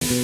ప్రకృతి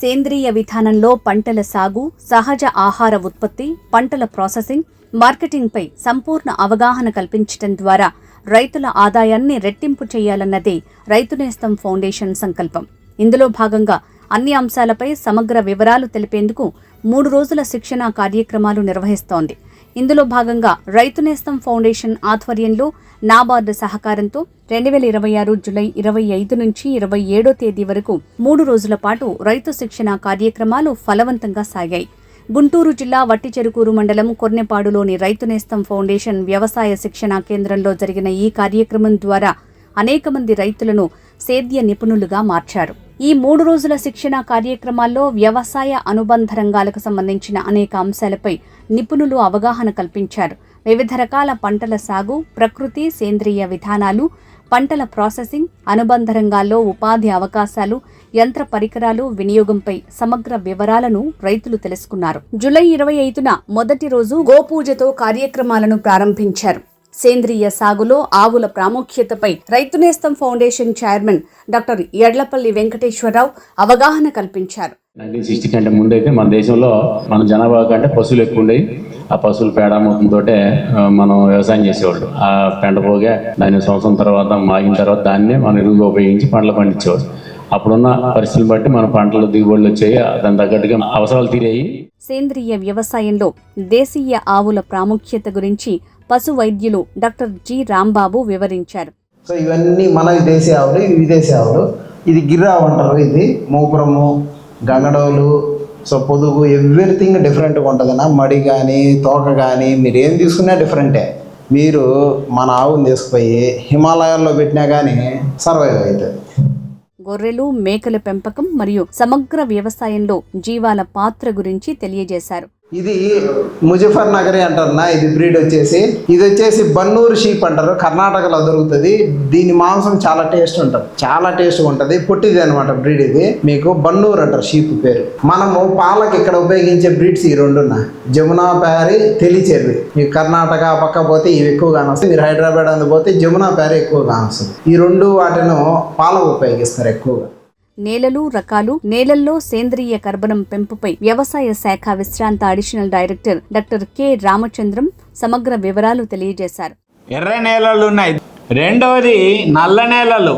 సేంద్రియ విధానంలో పంటల సాగు, సహజ ఆహార ఉత్పత్తి, పంటల ప్రాసెసింగ్, మార్కెటింగ్పై సంపూర్ణ అవగాహన కల్పించడం ద్వారా రైతుల ఆదాయాన్ని రెట్టింపు చేయాలన్నదే రైతు నేస్తం ఫౌండేషన్ సంకల్పం. ఇందులో భాగంగా అన్ని అంశాలపై సమగ్ర వివరాలు తెలిపేందుకు 3 రోజుల శిక్షణా కార్యక్రమాలు నిర్వహిస్తోంది. ఇందులో భాగంగా రైతు నేస్తం ఫౌండేషన్ ఆధ్వర్యంలో నాబార్డు సహకారంతో 2026 జూలై 25 నుంచి 27 తేదీ వరకు 3 రోజుల పాటు రైతు శిక్షణా కార్యక్రమాలు ఫలవంతంగా సాగాయి. గుంటూరు జిల్లా వట్టిచెరుకూరు మండలం కొర్నెపాడులోని రైతు నేస్తం ఫౌండేషన్ వ్యవసాయ శిక్షణా కేంద్రంలో జరిగిన ఈ కార్యక్రమం ద్వారా అనేక మంది రైతులను సేద్య నిపుణులుగా మార్చారు. ఈ 3 రోజుల శిక్షణా కార్యక్రమాల్లో వ్యవసాయ అనుబంధ రంగాలకు సంబంధించిన అనేక అంశాలపై నిపుణులు అవగాహన కల్పించారు. వివిధ రకాల పంటల సాగు, ప్రకృతి సేంద్రియ విధానాలు, పంటల ప్రాసెసింగ్, అనుబంధ రంగాల్లో ఉపాధి అవకాశాలు, యంత్ర పరికరాలు వినియోగంపై సమగ్ర వివరాలను రైతులు తెలుసుకున్నారు. జూలై 25న మొదటి రోజు గోపూజతో కార్యక్రమాలను ప్రారంభించారు. సేంద్రియ సాగులో ఆవుల ప్రాముఖ్యతపై Raithu Nestham foundation chairman doctor Yadlapalli Venkateswararao అవగాహన కల్పించారు. 1960 కంటే ముందైతే మన దేశంలో మన జనాభా కంటే పశువులు ఎక్కువ ఉండేవి. ఆ పశువుల పేడ మూతంతో మనం వ్యవసాయం చేసేవాళ్ళు. ఆ పెండ పోగా దాని సంవత్సరం తర్వాత మాగిన తర్వాత దాన్ని మనం ఎరువుగా ఉపయోగించి పంటలు పండించేవాళ్ళు. అప్పుడున్న పరిస్థితులను బట్టి మన పంటలు దిగుబడులు వచ్చాయి. దాని తగ్గట్టుగా అవసరాలు తీరాయి. సేంద్రియ వ్యవసాయంలో దేశీయ ఆవుల ప్రాముఖ్యత గురించి పశు వైద్యులు డాక్టర్ జి రాంబాబు వివరించారు. సో ఇవన్నీ మన దేశీ ఆవులు, ఇవి విదేశీ ఆవులు. ఇది గిర్రావు అంటారు, ఇది మూపురము, గంగడోలు, సో పొదుగు, ఎవ్రీథింగ్ డిఫరెంట్గా ఉంటుందన్న. మడి కానీ తోక కానీ మీరు ఏం తీసుకున్నా డిఫరెంటే. మీరు మన ఆవుని తీసుకుపోయి హిమాలయాల్లో పెట్టినా కానీ సర్వైవ్ అవుతుంది. గొర్రెలు, మేకల పెంపకం మరియు సమగ్ర వ్యవసాయంలో జీవాల పాత్ర గురించి తెలియజేశారు. ఇది ముజఫర్ నగరి అంటారన్నా. ఇది బ్రీడ్ వచ్చేసి బన్నూరు షీప్ అంటారు, కర్ణాటకలో దొరుకుతుంది. దీని మాంసం చాలా టేస్ట్ ఉంటుంది, చాలా టేస్ట్గా ఉంటుంది. పుట్టిది అనమాట బ్రీడ్. ఇది మీకు బన్నూరు అంటారు షీప్ పేరు. మనము పాలకి ఇక్కడ ఉపయోగించే బ్రీడ్స్ ఈ రెండున్నా, జమునా ప్యారీ, తెలిచెర్రి. మీకు కర్ణాటక పక్క పోతే ఇవి ఎక్కువగా వస్తాయి. మీరు హైదరాబాద్ అందుపోతే జమునా ప్యారీ ఎక్కువగా వస్తుంది. ఈ రెండు వాటిను పాలకు ఉపయోగిస్తారు ఎక్కువగా. నేలలు, రకాలు, నేలల్లో సేంద్రియ కర్బనం పెంపుపై వ్యవసాయ శాఖ విశ్రాంత additional director doctor K Ramachandram సమగ్ర వివరాలు తెలియజేశారు. ఎర్ర నేలలు ఉన్నాయి. రెండవది నల్ల నేలలు,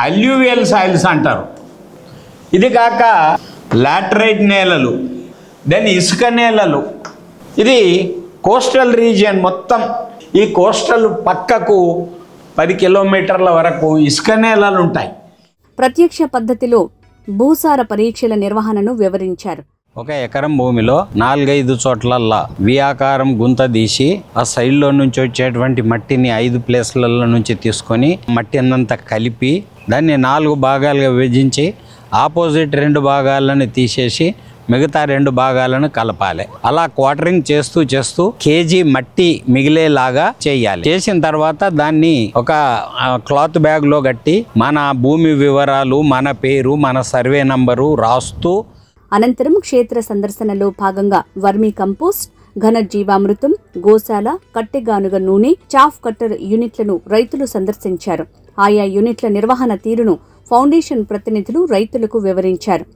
అల్యూవియల్ సాయిల్స్ అంటారు. ఇది కాక లాటరైట్ నేలలు, దెన్ ఇసుక నేలలు. ఇది కోస్టల్ రీజియన్ మొత్తం. ఈ కోస్టల్ పక్కకు 10 కిలోమీటర్ల వరకు ఇసుక నేలలు ఉంటాయి. ప్రత్యక్ష పద్ధతిలో భూసార పరీక్షల నిర్వహణను వివరించారు. 1 ఎకరం భూమిలో 4-5 చోట్లల్లా వి ఆకారం గుంత తీసి ఆ సైడ్లో నుంచి వచ్చేటువంటి మట్టిని 5 ప్లేస్లలో నుంచి తీసుకొని మట్టి అంతా కలిపి దాన్ని 4 భాగాలుగా విభజించి ఆపోజిట్ 2 భాగాలను తీసేసి మిగతా 2 భాగాలను కలపాలి. అలా క్వార్టరింగ్ చేస్తూ కేజీ మట్టి మిగిలేలాగా చేయాలి. చేసిన తర్వాత దాన్ని ఒక క్లాత్ బ్యాగ్ లో కట్టి మన భూమి వివరాలు, మన పేరు, మన సర్వే నంబరు రాస్తూ అనంతరం క్షేత్ర సందర్శనలో భాగంగా వర్మీ కంపోస్ట్, ఘన జీవామృతం, గోశాల, కట్టెగానుగ నూనె, చాఫ్ కట్టర్ యూనిట్లను రైతులు సందర్శించారు. ఆయా యూనిట్ల నిర్వహణ తీరును ఫౌండేషన్ ప్రతినిధులు రైతులకు వివరించారు.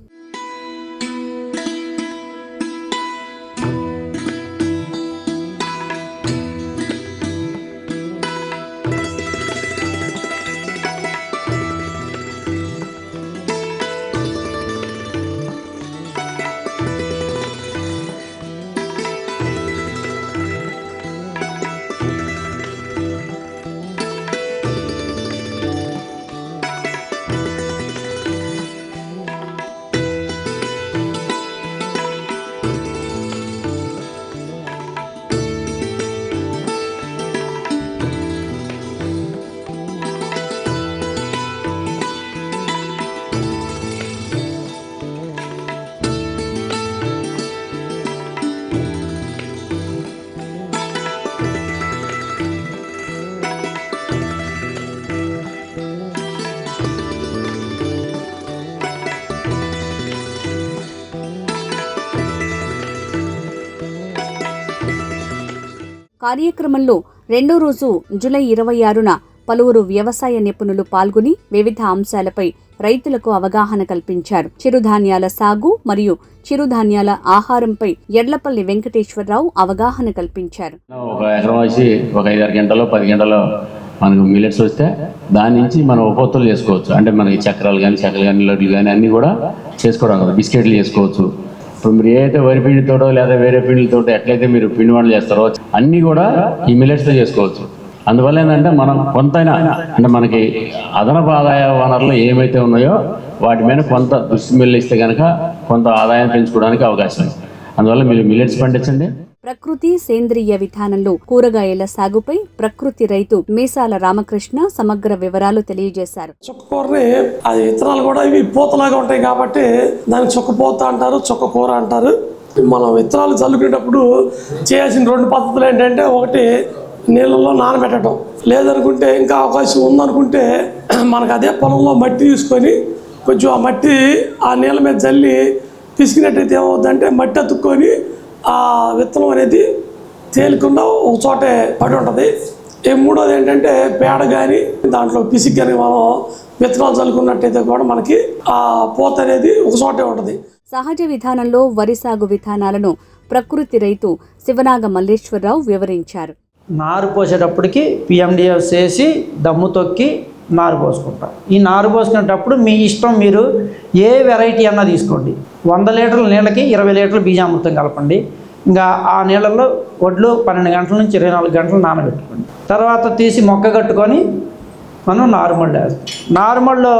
కార్యక్రమంలో రెండో రోజు జూలై 26న పలువురు వ్యవసాయ నిపుణులు పాల్గొని వివిధ అంశాలపై రైతులకు అవగాహన కల్పించారు. చిరుధాన్యాల సాగు మరియు చిరుధాన్యాల ఆహారంపై ఎడ్లపల్లి వెంకటేశ్వరరావు అవగాహన కల్పించారు. ఒక ఎకరం వేసి ఒక 5-6 గంటలో 10 గంటలో మనకు మిల్లెట్స్ వస్తే దాని నుంచి మనం ఉపత్తులు చేసుకోవచ్చు. అంటే మనకి చక్రాలు కానీ లడ్లు కానీ అన్నీ కూడా చేసుకోవడం కదా, బిస్కెట్లు చేసుకోవచ్చు. ఇప్పుడు మీరు ఏదైతే వరి పిండితోటో లేదా వేరే పిండిలతో ఎట్లయితే మీరు పిండి వంటలు చేస్తారో అన్నీ కూడా ఈ మిల్లెట్స్తో చేసుకోవచ్చు. అందువల్ల ఏంటంటే మనం కొంతైనా అంటే మనకి అదనపు ఆదాయ వనరులు ఏమైతే ఉన్నాయో వాటి మీద కొంత దృష్టి మిల్లిస్తే కనుక కొంత ఆదాయం పెంచుకోవడానికి అవకాశం ఉంది. అందువల్ల మీరు మిల్లెట్స్ పండించండి. ప్రకృతి సేంద్రియ విధానంలో కూరగాయల సాగుపై ప్రకృతి రైతు మీసాల రామకృష్ణ సమగ్ర వివరాలు తెలియజేశారు. చుక్కకూరని అది విత్తనాలు కూడా ఇవి పూతలాగా ఉంటాయి కాబట్టి దానికి చుక్కపోత అంటారు, చుక్కకూర అంటారు. మనం విత్తనాలు చల్లుకునేటప్పుడు చేయాల్సిన 2 పద్ధతులు ఏంటంటే, ఒకటి నీళ్ళల్లో నానబెట్టడం, లేదనుకుంటే ఇంకా అవకాశం ఉందనుకుంటే మనకు అదే పొలంలో మట్టి తీసుకొని కొంచెం ఆ మట్టి ఆ నీళ్ళ మీద జల్లి పిసికినట్టయితే ఏమవుతుందంటే మట్టి అతుక్కొని ఆ విత్తనం అనేది తేలికుండా ఒక చోటే పడి ఉంటుంది. మూడోది ఏంటంటే పేడ కానీ దాంట్లో పిసికి కానీ మనం విత్తనాలు చల్లుకున్నట్టయితే కూడా మనకి ఆ పూత అనేది ఒక చోటే ఉంటుంది. సహజ విధానంలో వరి సాగు విధానాలను ప్రకృతి రైతు శివనాగ మల్లేశ్వరరావు వివరించారు. నారు పోసేటప్పటికి పిఎండిఎస్ చేసి దమ్ము తొక్కి నారు పోసుకుంటాం. ఈ నారు పోసుకునేటప్పుడు మీ ఇష్టం, మీరు ఏ వెరైటీ అన్నా తీసుకోండి. 100 లీటర్ల నీళ్ళకి 20 లీటర్ల బీజామృతం కలపండి. ఇంకా ఆ నీళ్ళల్లో వడ్లు 12 గంటల నుంచి 24 గంటలు నానబెట్టుకోండి. తర్వాత తీసి మొక్క కట్టుకొని మనం నారుమళ్ళు వేస్తాం. నారుమల్లో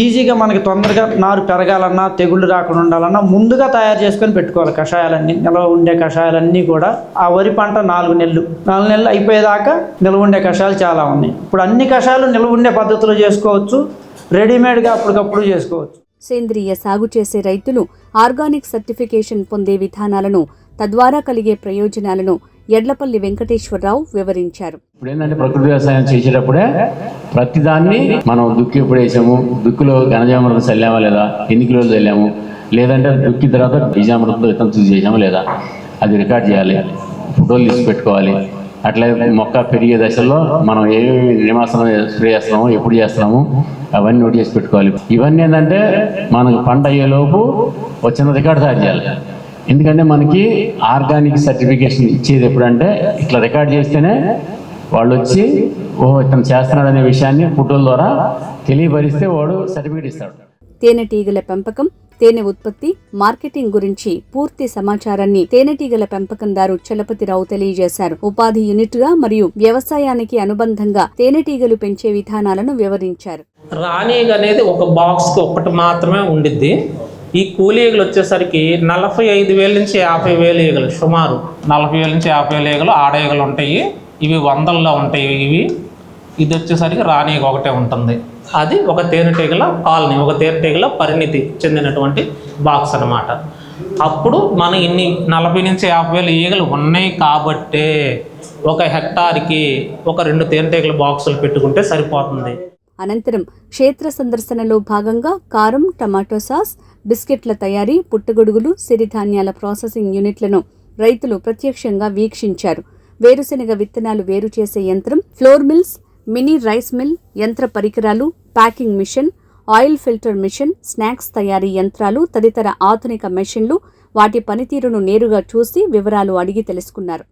ఈజీగా మనకి తొందరగా నారు పెరగాలన్నా, తెగుళ్ళు రాకుండా ఉండాలన్నా ముందుగా తయారు చేసుకొని పెట్టుకోవాలి. కషాయాలన్నీ, నిల్వ ఉండే కషాయాలన్నీ కూడా ఆ వరి పంట 4 నెలలు అయిపోయేదాకా నిల్వ ఉండే కషాయాలు చాలా ఉన్నాయి. ఇప్పుడు అన్ని కషాయాలు నిల్వ ఉండే పద్ధతిలో చేసుకోవచ్చు, రెడీమేడ్గా అప్పటికప్పుడు చేసుకోవచ్చు. సేంద్రియ సాగు చేసే రైతులు ఆర్గానిక్ సర్టిఫికేషన్ పొందే విధానాలను, తద్వారా కలిగే ప్రయోజనాలను ఎడ్లపల్లి వెంకటేశ్వరరావు వివరించారు. ఇప్పుడు ఏంటంటే ప్రకృతి వ్యవసాయం చేసేటప్పుడే ప్రతిదాన్ని మనం దుక్కి ఎప్పుడు వేసాము, దుక్కిలో ఘనజామృతం చల్లామా లేదా, ఎన్ని కిలోలు చల్లాము, లేదంటే దుక్కి తర్వాత బీజామృతంతో విత్తనం చూసి చేసామా లేదా, అది రికార్డ్ చేయాలి, ఫోటోలు తీసి పెట్టుకోవాలి. అట్లయితే మొక్క పెరిగే దశల్లో మనం ఏమేమి నిమాసనం స్ప్రే చేస్తున్నాము, ఎప్పుడు చేస్తున్నాము అవన్నీ నోట్ చేసి పెట్టుకోవాలి. ఇవన్నీ ఏంటంటే మనకు పంట అయ్యేలోపు వచ్చిన రికార్డు తయారు చేయాలి. ఎందుకంటే మనకి ఆర్గానిక్ సర్టిఫికేషన్ ఇచ్చేది ఎప్పుడంటే ఇట్లా రికార్డ్ చేస్తేనే వాళ్ళు వచ్చి ఇతను చేస్తున్నాడు అనే విషయాన్ని ఫోటోల ద్వారా తెలియపరిస్తే వాడు సర్టిఫికేట్ ఇస్తాడు. తేనెటీగల పెంపకం, తేనె ఉత్పత్తి, మార్కెటింగ్ గురించి పూర్తి సమాచారాన్ని తేనెటీగల పెంపకందారు చలపతిరావు తెలియజేశారు. ఉపాధి యూనిట్గా మరియు వ్యవసాయానికి అనుబంధంగా తేనెటీగలు పెంచే విధానాలను వివరించారు. రాణీగ అనేది ఒక బాక్స్కి ఒకటి మాత్రమే ఉండిద్ది. ఈ కూలీ ఈగలు వచ్చేసరికి 45,000 నుంచి 50,000 ఈగలు, సుమారు 40,000 నుంచి 50,000 ఈగలు ఆడ ఈగలు ఉంటాయి. ఇవి 100ల్లో ఉంటాయి. ఇది వచ్చేసరికి రాణీగ ఒకటే ఉంటుంది. అది ఒక తేనెటీగల కాలనీ, ఒక తేనెటీగల పరిణితి చెందినటువంటి బాక్స్ అన్నమాట. అప్పుడు మనం ఇన్ని 40 నుంచి 50,000 ఈగలు ఉన్నాయి కాబట్టే ఒక హెక్టార్కి ఒక 2 తేనెటీగల బాక్సులు పెట్టుకుంటే సరిపోతుంది. అనంతరం క్షేత్ర సందర్శనలో భాగంగా కారం, టమాటో సాస్, బిస్కెట్ల తయారీ, పుట్టగొడుగులు, సిరిధాన్యాల ప్రాసెసింగ్ యూనిట్లను రైతులు ప్రత్యక్షంగా వీక్షించారు. వేరుశెనగ విత్తనాలు వేరు చేసే యంత్రం, flour mills, mini rice mill, యంత్ర పరికరాలు, packing machine, oil filter machine, snacks తయారీ యంత్రాలు తదితర ఆధునిక మెషిన్లు, వాటి పనితీరును నేరుగా చూసి వివరాలు అడిగి తెలుసుకున్నారు.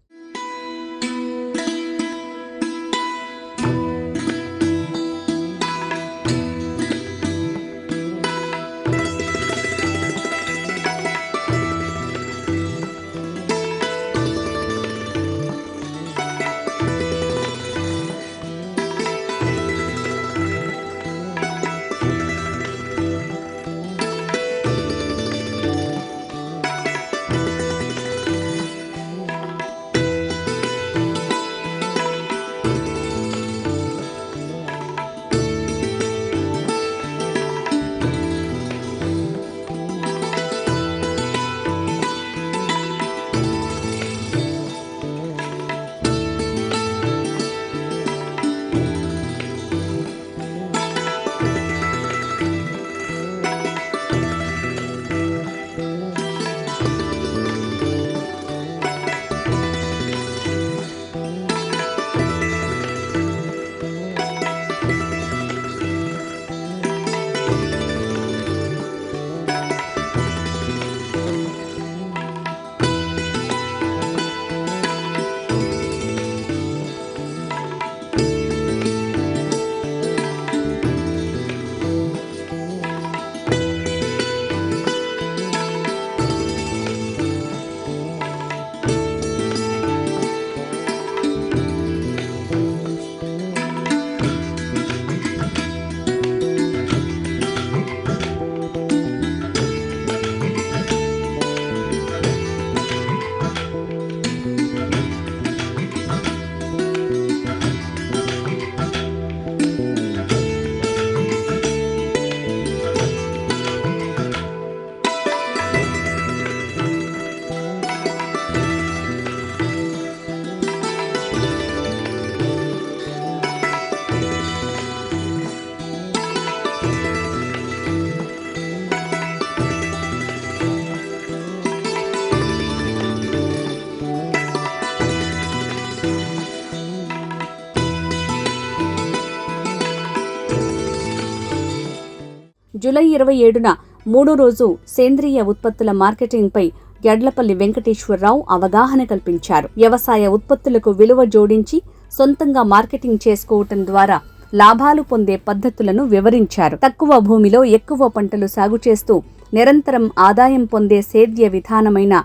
జూలై 27న 3వ రోజు సేంద్రియ ఉత్పత్తుల మార్కెటింగ్పై యడ్లపల్లి వెంకటేశ్వరరావు అవగాహన కల్పించారు. వ్యవసాయ ఉత్పత్తులకు విలువ జోడించి సొంతంగా మార్కెటింగ్ చేసుకోవటం ద్వారా లాభాలు పొందే పద్ధతులను వివరించారు. తక్కువ భూమిలో ఎక్కువ పంటలు సాగు చేస్తూ నిరంతరం ఆదాయం పొందే సేద్య విధానమైన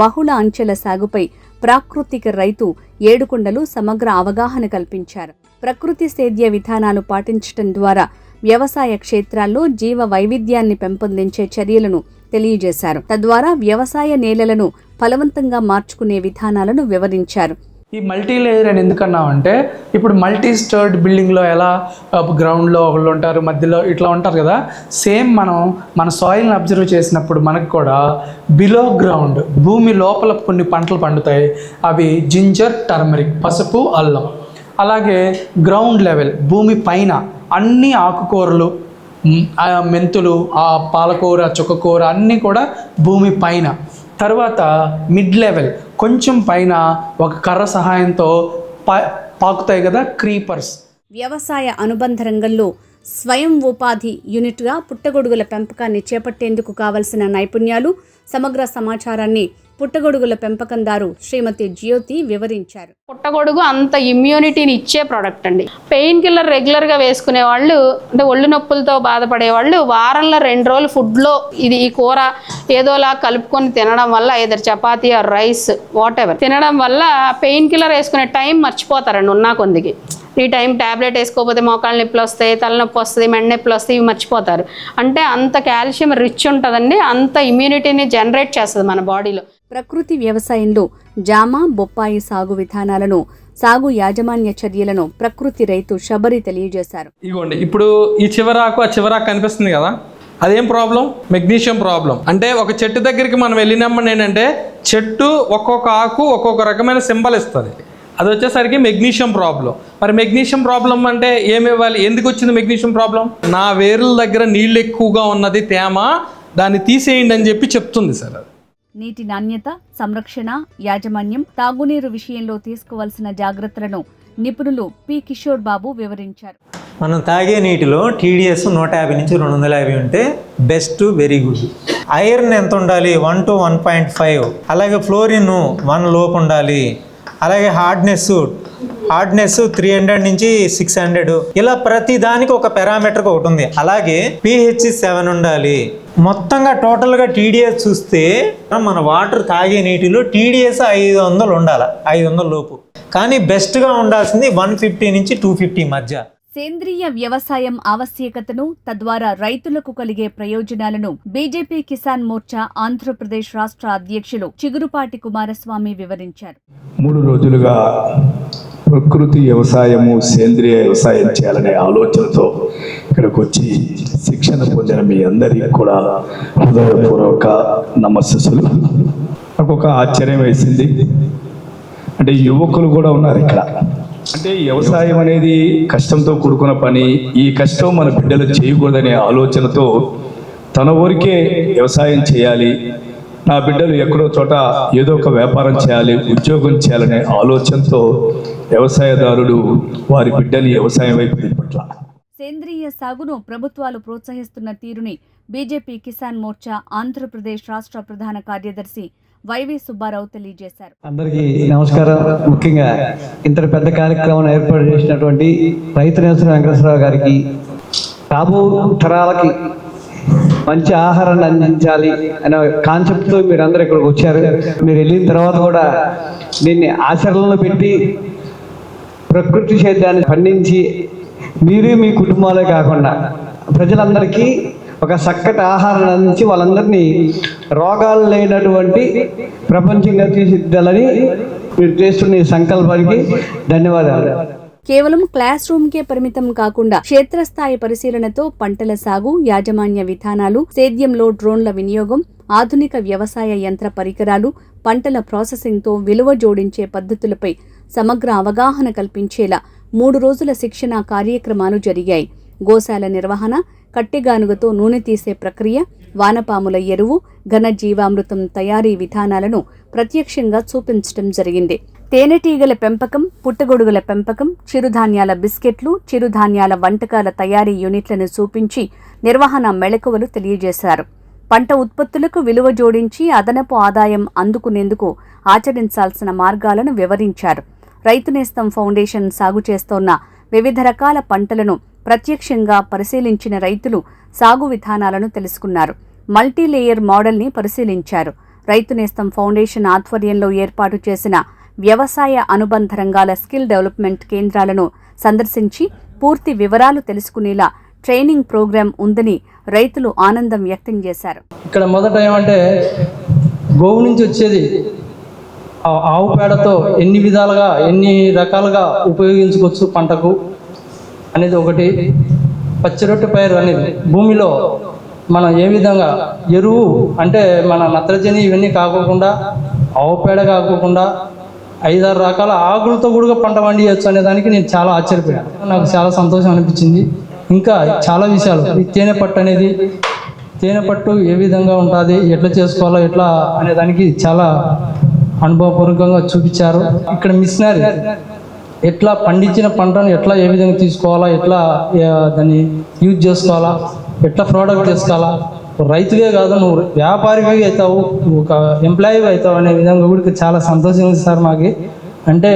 బహుళ అంచెల సాగుపై ప్రాకృతిక రైతు ఏడుకొండలు సమగ్ర అవగాహన కల్పించారు. ప్రకృతి సేద్య విధానాలు పాటించటం ద్వారా వ్యవసాయ క్షేత్రాల్లో జీవ వైవిధ్యాన్ని పెంపొందించే చర్యలను తెలియజేశారు. తద్వారా వ్యవసాయ నేలలను ఫలవంతంగా మార్చుకునే విధానాలను వివరించారు. ఈ మల్టీ లేయర్ అని ఎందుకన్నామంటే ఇప్పుడు మల్టీ స్టర్డ్ బిల్డింగ్లో ఎలా గ్రౌండ్లో ఒకళ్ళు ఉంటారు, మధ్యలో ఇట్లా ఉంటారు కదా, సేమ్ మనం మన సాయిల్ని అబ్జర్వ్ చేసినప్పుడు మనకు కూడా బిలో గ్రౌండ్ భూమి లోపల కొన్ని పంటలు పండుతాయి. అవి జింజర్, టర్మరిక్, పసుపు, అల్లం. అలాగే గ్రౌండ్ లెవెల్ భూమి పైన అన్ని ఆకుకూరలు, మెంతులు, పాలకూర, చుక్కకూర అన్నీ కూడా భూమి పైన. తర్వాత మిడ్ లెవెల్ కొంచెం పైన ఒక కర్ర సహాయంతో పాకుతాయి కదా, క్రీపర్స్. వ్యవసాయ అనుబంధ రంగంలో స్వయం ఉపాధి యూనిట్గా పుట్టగొడుగుల పెంపకాన్ని చేపట్టేందుకు కావలసిన నైపుణ్యాలు, సమగ్ర సమాచారాన్ని పుట్టగొడుగుల పెంపకందారు శ్రీమతి జ్యోతి వివరించారు. పుట్టగొడుగు అంత ఇమ్యూనిటీని ఇచ్చే ప్రోడక్ట్ అండి. పెయిన్ కిల్లర్ రెగ్యులర్గా వేసుకునే వాళ్ళు, అంటే ఒళ్ళు నొప్పులతో బాధపడే వాళ్ళు వారంలో 2 రోజులు ఫుడ్లో ఈ కూర ఏదోలా కలుపుకొని తినడం వల్ల, ఏదో chapati or rice whatever తినడం వల్ల పెయిన్ కిల్లర్ వేసుకునే టైం మర్చిపోతారండి. ఉన్నా కొందికి ఈ టైం ట్యాబ్లెట్ వేసుకోకపోతే మోకాళ్ళ నొప్పులు వస్తాయి, తలనొప్పి వస్తుంది, మెడ నొప్పులు వస్తాయి, ఇవి మర్చిపోతారు. అంటే అంత కాల్షియం రిచ్ ఉంటుందండి, అంత ఇమ్యూనిటీని జనరేట్ చేస్తుంది మన బాడీలో. ప్రకృతి వ్యవసాయంలో జామ, బొప్పాయి సాగు విధానాలను, సాగు యాజమాన్య చర్యలను ప్రకృతి రైతు శబరి తెలియజేశారు. ఇగోండి, ఇప్పుడు ఈ చివరాకు ఆ చివరాకు కనిపిస్తుంది కదా, అదేం ప్రాబ్లం? Magnesium problem. అంటే ఒక చెట్టు దగ్గరికి మనం వెళ్ళినప్పుడు ఏంటంటే చెట్టు ఒక్కొక్క ఆకు ఒక్కొక్క రకమైన సింబల్ ఇస్తుంది. అది వచ్చేసరికి మెగ్నీషియం ప్రాబ్లం. మరి మెగ్నీషియం ప్రాబ్లం అంటే ఏమి ఇవ్వాలి? ఎందుకు వచ్చింది మెగ్నీషియం ప్రాబ్లం? నా వేర్ల దగ్గర నీళ్ళు ఎక్కువగా ఉన్నది, తేమ, దాన్ని తీసేయండి అని చెప్పి చెప్తుంది సార్. నీటి నాణ్యత, సంరక్షణ, యాజమాన్యం, తాగునీరు విషయంలో తీసుకోవాల్సిన జాగ్రత్తలను నిపుణులు పి కిషోర్ బాబు వివరించారు. మనం తాగే నీటిలో టీడీఎస్ 150 నుంచి 250 ఉంటే బెస్ట్, వెరీ గుడ్. ఐరన్ ఎంత ఉండాలి? 1 to 1.5. అలాగే ఫ్లోరిన్ 1 లోపు ఉండాలి. అలాగే హార్డ్నెస్ 300 నుంచి 600. ఇలా ప్రతి దానికి ఒక పారామీటర్ ఒకటి ఉంది. అలాగే pH 7 ఉండాలి. మొత్తంగా టోటల్గా టీడీఎస్ చూస్తే మన వాటర్ తాగే నీటిలో టీడీఎస్ 500 ఉండాలి, 500 లోపు. కానీ బెస్ట్గా ఉండాల్సింది 150 నుంచి 250 మధ్య. సేంద్రియ వ్యవసాయం ఆవశ్యకతను, తద్వారా రైతులకు కలిగే ప్రయోజనాలను బీజేపీ కిసాన్ మోర్చా ఆంధ్రప్రదేశ్ రాష్ట్ర అధ్యక్షులు చిగురుపాటి కుమారస్వామి వివరించారు. 3 రోజులుగా ప్రకృతి వ్యవసాయము, సేంద్రియ వ్యవసాయం చేయాలనే ఆలోచనతో ఇక్కడికి వచ్చి శిక్షణ పొందిన మీ అందరికీ కూడా హృదయపూర్వక నమస్సులు. నాకు ఒక ఆశ్చర్యం వేసింది, అంటే యువకులు కూడా ఉన్నారు ఇక్కడ. అంటే వ్యవసాయం అనేది కష్టంతో కూడుకున్న పని, ఈ కష్టం మన బిడ్డలు చేయకూడదనే ఆలోచనతో తన ఊరికే వ్యవసాయం చేయాలి, నా బిడ్డలు ఎక్కడో చోట ఏదో ఒక వ్యాపారం చేయాలి, ఉద్యోగం చేయాలనే ఆలోచనతో వ్యవసాయదారుడు వారి బిడ్డని వ్యవసాయం వైపు పట్ల. సేంద్రియ సాగును ప్రభుత్వాలు ప్రోత్సహిస్తున్న తీరుని బీజేపీ కిసాన్ మోర్చా ఆంధ్రప్రదేశ్ రాష్ట్ర ప్రధాన కార్యదర్శి వైవి సుబ్బారావు తెలియజేశారు. అందరికీ నమస్కారం. ముఖ్యంగా ఇంత పెద్ద కార్యక్రమాన్ని ఏర్పాటు చేసినటువంటి రైతు నేస్తం వెంకటేశ్వరరావు గారికి, రాబో తరాలకి మంచి ఆహారాన్ని అందించాలి అనే కాన్సెప్ట్తో మీరు అందరూ ఇక్కడికి వచ్చారు. మీరు వెళ్ళిన తర్వాత కూడా దీన్ని ఆచరణలో పెట్టి ప్రకృతి సేద్యాన్ని పండించి మీరు మీ కుటుంబాలే కాకుండా ప్రజలందరికీ ఒక చక్కటి ఆహారాన్ని అందించి వాళ్ళందరినీ రోగాలు లేనటువంటి ప్రపంచంగా తీర్చిదిద్దాలని మీరు చేస్తున్న ఈ సంకల్పానికి ధన్యవాదాలు. కేవలం క్లాస్ రూమ్కే పరిమితం కాకుండా క్షేత్రస్థాయి పరిశీలనతో పంటల సాగు, యాజమాన్య విధానాలు, సేద్యంలో డ్రోన్ల వినియోగం, ఆధునిక వ్యవసాయ యంత్ర పరికరాలు, పంటల ప్రాసెసింగ్తో విలువ జోడించే పద్ధతులపై సమగ్ర అవగాహన కల్పించేలా 3 రోజుల శిక్షణా కార్యక్రమాలు జరిగాయి. గోశాల నిర్వహణ, కట్టెగానుగతో నూనె తీసే ప్రక్రియ, వానపాముల ఎరువు, ఘనజీవామృతం తయారీ విధానాలను ప్రత్యక్షంగా చూపించడం జరిగింది. తేనెటీగల పెంపకం, పుట్టగొడుగుల పెంపకం, చిరుధాన్యాల బిస్కెట్లు, చిరుధాన్యాల వంటకాల తయారీ యూనిట్లను చూపించి నిర్వహణ మెళకువలు తెలియజేశారు. పంట ఉత్పత్తులకు విలువ జోడించి అదనపు ఆదాయం అందుకునేందుకు ఆచరించాల్సిన మార్గాలను వివరించారు. రైతు నేస్తం ఫౌండేషన్ సాగు చేస్తోన్న వివిధ రకాల పంటలను ప్రత్యక్షంగా పరిశీలించిన రైతులు సాగు విధానాలను తెలుసుకున్నారు. మల్టీలేయర్ మోడల్ని పరిశీలించారు. రైతు నేస్తం ఫౌండేషన్ ఆధ్వర్యంలో ఏర్పాటు చేసిన వ్యవసాయ అనుబంధ రంగాల స్కిల్ డెవలప్మెంట్ కేంద్రాలను సందర్శించి పూర్తి వివరాలు తెలుసుకునేలా ట్రైనింగ్ ప్రోగ్రాం ఉందని రైతులు ఆనందం వ్యక్తం చేశారు. ఇక్కడ మొదట ఏమంటే గోవు నుంచి వచ్చేది ఆవు పేడతో ఎన్ని విధాలుగా ఎన్ని రకాలుగా ఉపయోగించుకోవచ్చు పంటకు అనేది ఒకటి. పచ్చిరొట్టె పైరు అనేది భూమిలో మనం ఏ విధంగా ఎరువు అంటే మన నత్రజని ఇవన్నీ కాకోకుండా ఆవు పేడ కాకోకుండా 5-6 రకాల ఆకులతో కూడా పంట పండియచ్చు అనే దానికి నేను చాలా ఆశ్చర్యపోయాను. నాకు చాలా సంతోషం అనిపించింది. ఇంకా చాలా విషయాలు, ఈ తేనెపట్టు అనేది, తేనెపట్టు ఏ విధంగా ఉంటుంది, ఎట్లా చేసుకోవాలో ఎట్లా అనే దానికి చాలా అనుభవపూర్వకంగా చూపించారు. ఇక్కడ మిషనరీ ఎట్లా పండించిన పంటను ఎట్లా ఏ విధంగా తీసుకోవాలా, ఎట్లా దాన్ని యూజ్ చేసుకోవాలా, ఎట్లా ప్రోడక్ట్ చేసుకోవాలా, రైతువే కాదు నువ్వు వ్యాపారివి అవుతావు, ఒక ఎంప్లాయీ అవుతావు అనే విధంగా కూడా చాలా సంతోషంగా ఉంది సార్. మాకు అంటే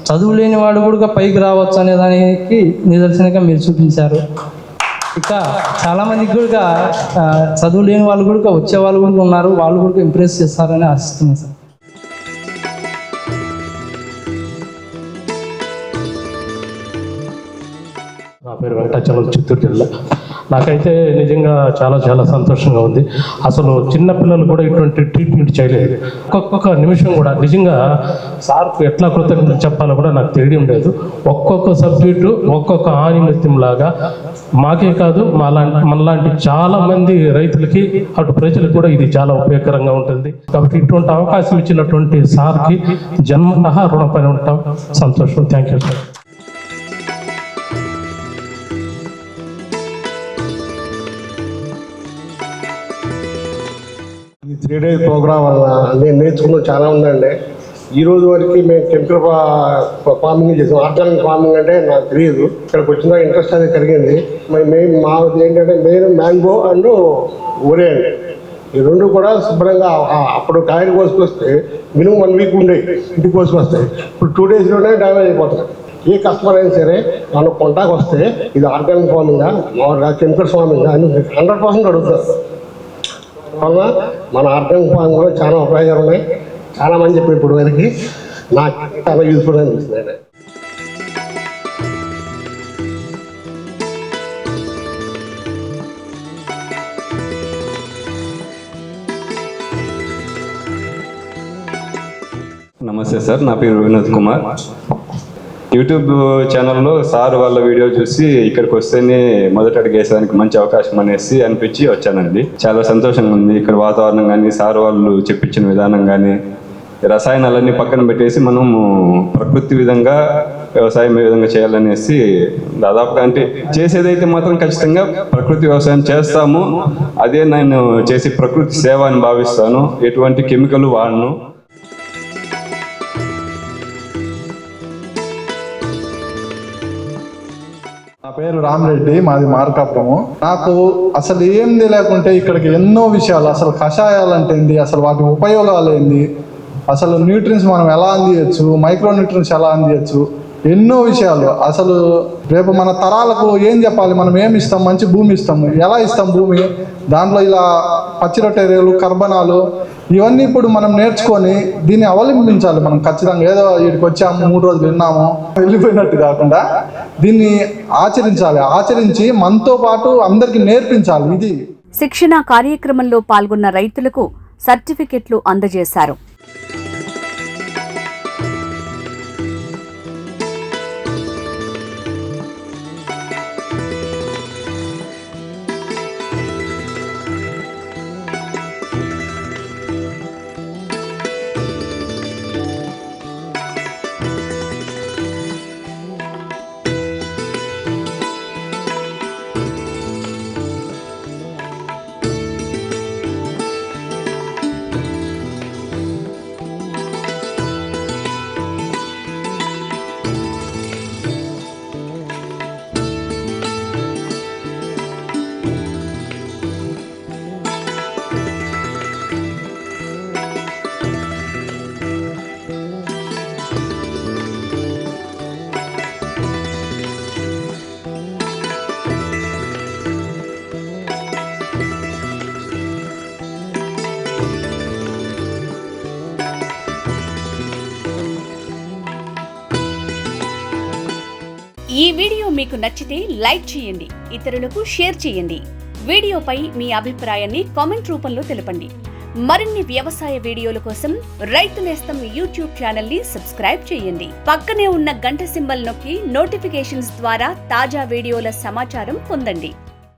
చదువు లేని వాడు కూడా పైకి రావచ్చు అనే దానికి నిదర్శనంగా మీరు చూపించారు. ఇక చాలామందికి కూడా చదువు లేని వాళ్ళు కూడా వచ్చే వాళ్ళు కూడా ఉన్నారు, వాళ్ళు కూడా ఇంప్రెస్ చేస్తారని ఆశిస్తున్నాను సార్. నా పేరు వెంకటాచలం, చిత్తూరు జిల్లా. నాకైతే నిజంగా చాలా చాలా సంతోషంగా ఉంది. అసలు చిన్నపిల్లలు కూడా ఇటువంటి ట్రీట్మెంట్ చేయలేదు. ఒక్కొక్క నిమిషం కూడా నిజంగా సార్కు ఎట్లా కృతజ్ఞతలు చెప్పాలో కూడా నాకు తెలియడం లేదు. ఒక్కొక్క సబ్జెక్టు ఒక్కొక్క ఆనిమిత్యంలాగా మాకే కాదు మనలాంటి చాలా మంది రైతులకి అటు ప్రజలకు కూడా ఇది చాలా ఉపయోగకరంగా ఉంటుంది. కాబట్టి ఇటువంటి అవకాశం ఇచ్చినటువంటి సార్కి జన్మతః రుణపడి ఉంటాం. సంతోషం. Thank you sir. ఈ 3 days ప్రోగ్రామ్ వల్ల నేను నేర్చుకున్నది చాలా ఉందండి. ఈ రోజు వరకు మేము కెమికల్ ఫార్మింగ్ చేసాం. ఆర్గానిక్ ఫార్మింగ్ అంటే నాకు తెలియదు. ఇక్కడికి వచ్చిన ఇంట్రెస్ట్ అనేది కలిగింది. మేము మాది ఏంటంటే మెయిన్ మ్యాంగో అండ్ ఒరే అండి. ఈ రెండు కూడా శుభ్రంగా అప్పుడు కాయలు కోసుకొస్తే మినిమం 1 week ఉండేవి, ఇంటికి కోసుకొస్తాయి. ఇప్పుడు 2 daysలోనే డ్యామేజ్ అయిపోతాయి. ఏ కస్టమర్ అయినా సరే మన కొంటాకు వస్తే ఇది ఆర్గానిక్ ఫార్మింగా కెమికల్ ఫార్మింగ్ అని 100% అడుగుతారు. వల్ల మన ఆర్గానిక్ ఫార్మింగ్ కూడా చాలా ఉపయోగాలు ఉన్నాయి. చాలా మంది చెప్పి ఇప్పుడు వరకు నాకు చాలా యూజ్ఫుల్ అనిపిస్తుంది. నమస్తే సార్, నా పేరు వినోద్ కుమార్. యూట్యూబ్ ఛానల్లో సార్ వాళ్ళ వీడియో చూసి ఇక్కడికి వస్తేనే మొదట అడిగేసానికి మంచి అవకాశం అనేసి అనిపించి వచ్చానండి. చాలా సంతోషంగా ఉంది. ఇక్కడ వాతావరణం కానీ, సార్ వాళ్ళు చెప్పించిన విధానం కానీ, రసాయనాలన్నీ పక్కన పెట్టేసి మనము ప్రకృతి విధంగా వ్యవసాయం ఏ విధంగా చేయాలనేసి దాదాపుగా అంటే చేసేదైతే మాత్రం ఖచ్చితంగా ప్రకృతి వ్యవసాయం చేస్తాము. అదే నేను చేసి ప్రకృతి సేవ అని భావిస్తాను. ఎటువంటి కెమికల్ వాడను. నా పేరు రామరెడ్డి, మాది మార్కాపురము. నాకు అసలు ఏంది లేకుంటే ఇక్కడికి ఎన్నో విషయాలు, అసలు కషాయాలు అంటే ఏంది, అసలు వాటి ఉపయోగాలు ఏంది, అసలు న్యూట్రియన్స్ మనం ఎలా అందియచ్చు, మైక్రో న్యూట్రియన్స్ ఎలా అందియచ్చు, ఎన్నో విషయాలు. అసలు రేపు మన తరాలకు ఏం చెప్పాలి, మనం ఏమి ఇస్తాం, మంచి భూమి ఇస్తాము, ఎలా ఇస్తాం భూమి, దాంట్లో ఇలా పచ్చిరొట్టెలు, కర్బనాలు ఇవన్నీ ఇప్పుడు మనం నేర్చుకొని దీన్ని అవలంబించాలి. మనం ఖచ్చితంగా ఏదో వీడికి వచ్చాము 3 రోజులు విన్నాము వెళ్ళిపోయినట్టు కాకుండా దీన్ని ఆచరించాలి. ఆచరించి మనతో పాటు అందరికీ నేర్పించాలి. ఇది శిక్షణ కార్యక్రమంలో పాల్గొన్న రైతులకు సర్టిఫికెట్లు అందజేశారు. ఈ వీడియో మీకు నచ్చితే లైక్ చేయండి, ఇతరులకు షేర్ చేయండి. వీడియోపై మీ అభిప్రాయాన్ని కామెంట్ రూపంలో తెలపండి. మరిన్ని వ్యవసాయ వీడియోల కోసం రైతు నేస్తం యూట్యూబ్ ఛానల్ ని సబ్స్క్రైబ్ చేయండి. పక్కనే ఉన్న గంట సింబల్ నొక్కి నోటిఫికేషన్స్ ద్వారా తాజా వీడియోల సమాచారం పొందండి.